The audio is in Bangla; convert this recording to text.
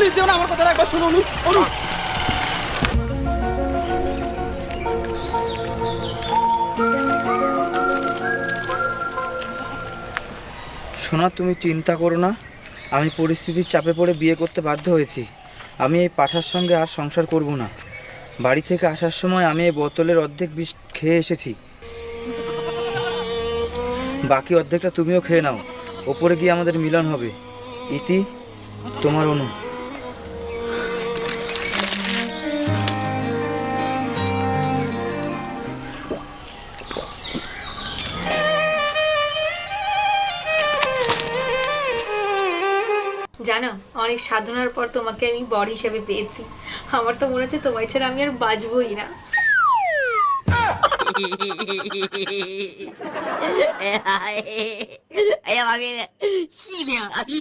প্লিজ যেও না, আমার কথাটা একবার শোনো অনু। অনু সোনা, তুমি চিন্তা করো না। আমি পরিস্থিতির চাপে পড়ে বিয়ে করতে বাধ্য হয়েছি। আমি এই পাঠার সঙ্গে আর সংসার করব না। বাড়ি থেকে আসার সময় আমি এই বোতলের অর্ধেক বিষ খেয়ে এসেছি, বাকি অর্ধেকটা তুমিও খেয়ে নাও। ওপরে গিয়ে আমাদের মিলন হবে। ইতি, তোমার অনু। জানো, অনেক সাধনার পর তোমাকে আমি বর হিসেবে পেয়েছি। আমার তো মনে হচ্ছে তোমায় ছাড়া আমি আর বাঁচবই না। Eh, ay, ay, ay, ay, ay, ay, ay,